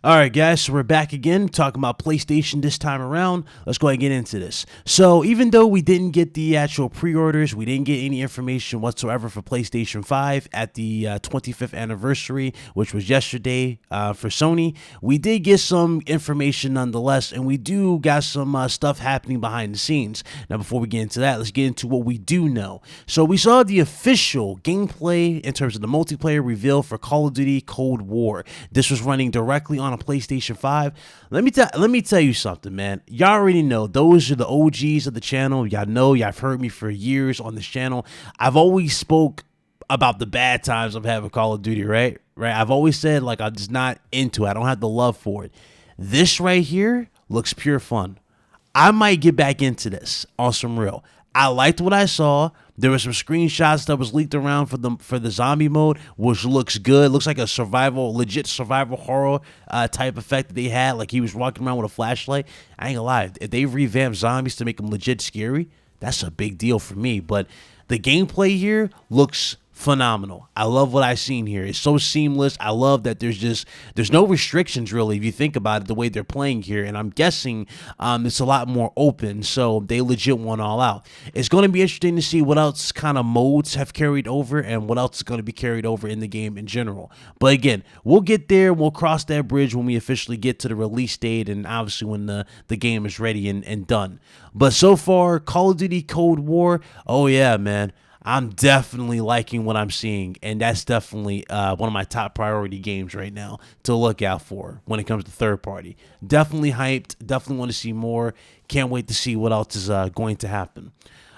All right, guys, so we're back again talking about PlayStation this time around. Let's go ahead and get into this. So even though we didn't get the actual pre-orders, we didn't get any information whatsoever for PlayStation 5 at the 25th anniversary, which was yesterday for Sony, we did get some information nonetheless, and we do got some stuff happening behind the scenes. Now, before we get into that, let's get into what we do know. So we saw the official gameplay in terms of the multiplayer reveal for Call of Duty Cold War. This was running directly on a PlayStation 5. Let me tell you something, man. Y'all already know those are the OGs of the channel. Y'all know, y'all have heard me for years on this channel. I've always spoke about the bad times of having Call of Duty, right? I've always said, like, I'm just not into it. I don't have the love for it. This right here looks pure fun. I might get back into this on some real. I liked what I saw. There were some screenshots that was leaked around for the zombie mode, which looks good. Looks like a legit survival horror type effect that they had. Like he was walking around with a flashlight. I ain't gonna lie. If they revamp zombies to make them legit scary, that's a big deal for me. But the gameplay here looks phenomenal. I love what I've seen here. It's so seamless. I love that there's no restrictions really if you think about it the way they're playing here, and I'm guessing it's a lot more open, so they legit went all out. It's going to be interesting to see what else kind of modes have carried over and what else is going to be carried over in the game in general. But again, we'll get there. We'll cross that bridge when we officially get to the release date and obviously when the game is ready and done. But so far, Call of Duty Cold War, oh yeah, man. I'm definitely liking what I'm seeing, and that's definitely one of my top priority games right now to look out for when it comes to third party. Definitely hyped, definitely want to see more. Can't wait to see what else is going to happen.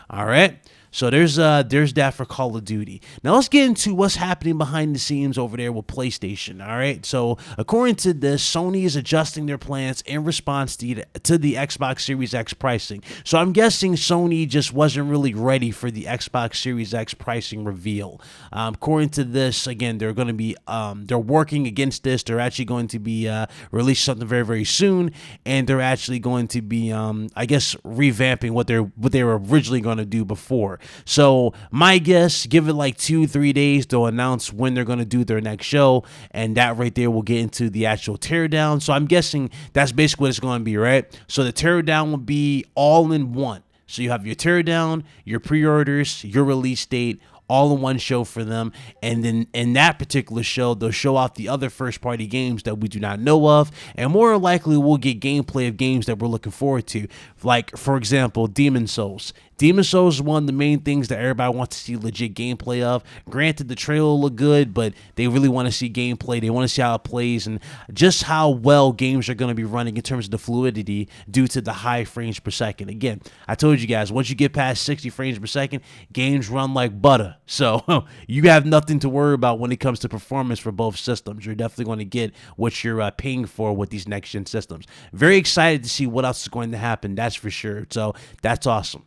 All right. So there's that for Call of Duty. Now let's get into what's happening behind the scenes over there with PlayStation. All right. So according to this, Sony is adjusting their plans in response to the Xbox Series X pricing. So I'm guessing Sony just wasn't really ready for the Xbox Series X pricing reveal. According to this, again, they're going to be they're working against this. They're actually going to be release something very, very soon, and they're actually going to be I guess revamping what they were originally going to do before. So my guess, give it like 2-3 days, they'll announce when they're going to do their next show, and that right there will get into the actual teardown. So I'm guessing that's basically what it's going to be, right? So the teardown will be all in one. So you have your teardown, your pre-orders, your release date, all in one show for them, and then in that particular show, they'll show off the other first-party games that we do not know of, and more likely we'll get gameplay of games that we're looking forward to, like, for example, Demon's Souls. Demon's Souls is one of the main things that everybody wants to see legit gameplay of. Granted, the trailer looked good, but they really want to see gameplay. They want to see how it plays and just how well games are going to be running in terms of the fluidity due to the high frames per second. Again, I told you guys, once you get past 60 frames per second, games run like butter. So you have nothing to worry about when it comes to performance for both systems. You're definitely going to get what you're paying for with these next-gen systems. Very excited to see what else is going to happen, that's for sure. So that's awesome.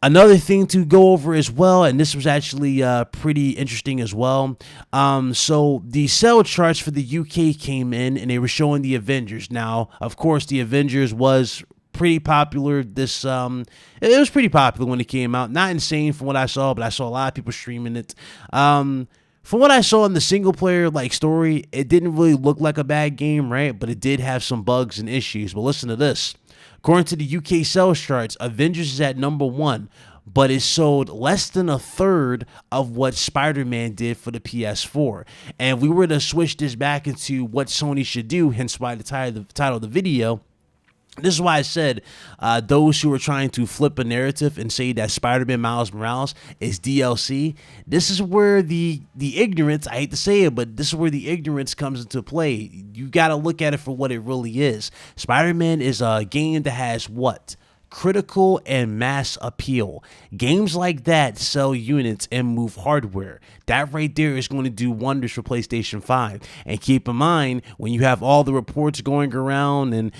Another thing to go over as well, and this was actually pretty interesting as well. So the sell charts for the UK came in, and they were showing the Avengers. Now, of course, the Avengers was pretty popular. It was pretty popular when it came out. Not insane from what I saw, but I saw a lot of people streaming it. From what I saw in the single player story, it didn't really look like a bad game, right? But it did have some bugs and issues. But listen to this. According to the UK sales charts, Avengers is at number 1, but it sold less than a third of what Spider-Man did for the PS4. And if we were to switch this back into what Sony should do, hence why the title of the video, this is why I said those who are trying to flip a narrative and say that Spider-Man Miles Morales is DLC, this is where the ignorance, I hate to say it, but this is where the ignorance comes into play. You got to look at it for what it really is. Spider-Man is a game that has what? Critical and mass appeal. Games like that sell units and move hardware. That right there is going to do wonders for PlayStation 5. And keep in mind, when you have all the reports going around and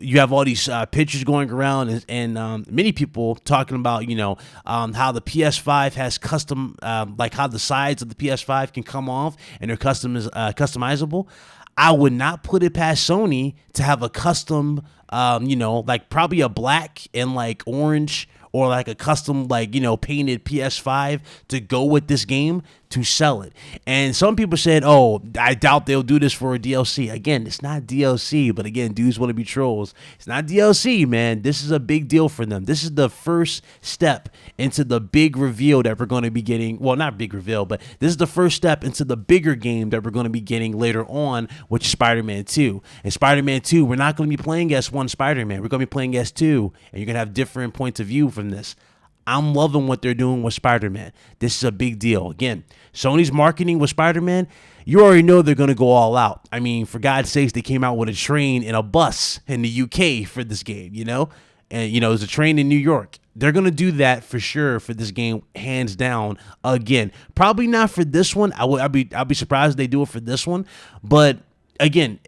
you have all these pictures going around and many people talking about, how the PS5 has custom, like how the sides of the PS5 can come off and they're customizable. I would not put it past Sony to have a custom, like probably a black and like orange or like a custom, painted PS5 to go with this game to sell it. And some people said, oh, I doubt they'll do this for a DLC. Again, it's not DLC, but again, dudes want to be trolls. It's not DLC, man. This is a big deal for them. This is the first step into the big reveal that we're going to be getting. Well, not big reveal, but this is the first step into the bigger game that we're going to be getting later on, which is Spider-Man 2. And Spider-Man 2, we're not going to be playing as one Spider-Man. We're going to be playing as two, and you're going to have different points of view from this. I'm loving what they're doing with Spider-Man. This is a big deal. Again, Sony's marketing with Spider-Man, you already know they're going to go all out. I mean, for God's sakes, they came out with a train and a bus in the UK for this game, you know? And, you know, there's a train in New York. They're going to do that for sure for this game, hands down. Again, probably not for this one. I'll be surprised if they do it for this one. But, again,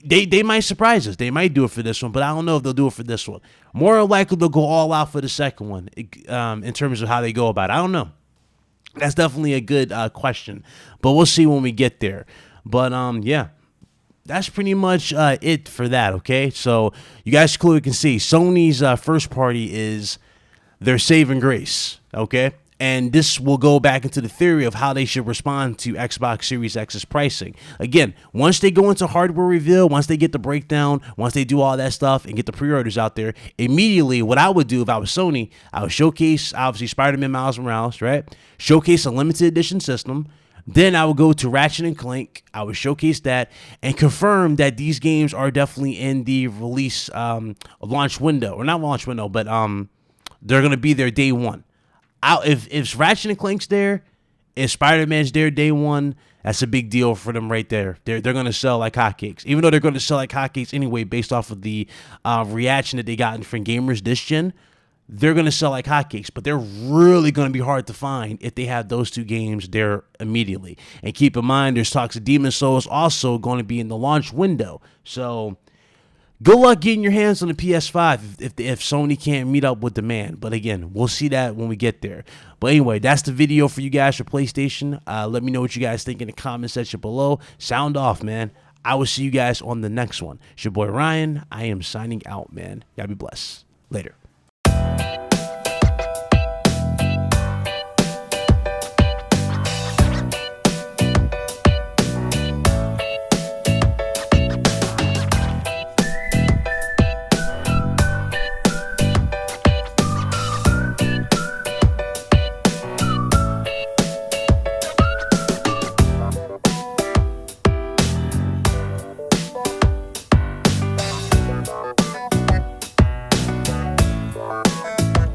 They might surprise us. They might do it for this one, but I don't know if they'll do it for this one. More likely, they'll go all out for the second one in terms of how they go about it. I don't know. That's definitely a good question, but we'll see when we get there. But, yeah, that's pretty much it for that, okay? So you guys clearly can see Sony's first party is their saving grace, okay? And this will go back into the theory of how they should respond to Xbox Series X's pricing. Again, once they go into hardware reveal, once they get the breakdown, once they do all that stuff and get the pre-orders out there, immediately what I would do if I was Sony, I would showcase, obviously, Spider-Man Miles Morales, right? Showcase a limited edition system. Then I would go to Ratchet and Clank. I would showcase that and confirm that these games are definitely in the release launch window. Or not launch window, but they're going to be there day one. If Ratchet and Clank's there, if Spider-Man's there day one, that's a big deal for them right there. They're going to sell like hotcakes, even though they're going to sell like hotcakes anyway based off of the reaction that they got from gamers this gen. They're going to sell like hotcakes, but they're really going to be hard to find if they have those two games there immediately. And keep in mind, there's talks of Demon's Souls also going to be in the launch window. So good luck getting your hands on the PS5 if Sony can't meet up with demand. But again, we'll see that when we get there. But anyway, that's the video for you guys for PlayStation. Let me know what you guys think in the comment section below. Sound off, man. I will see you guys on the next one. It's your boy Ryan. I am signing out, man. Y'all be blessed. Later.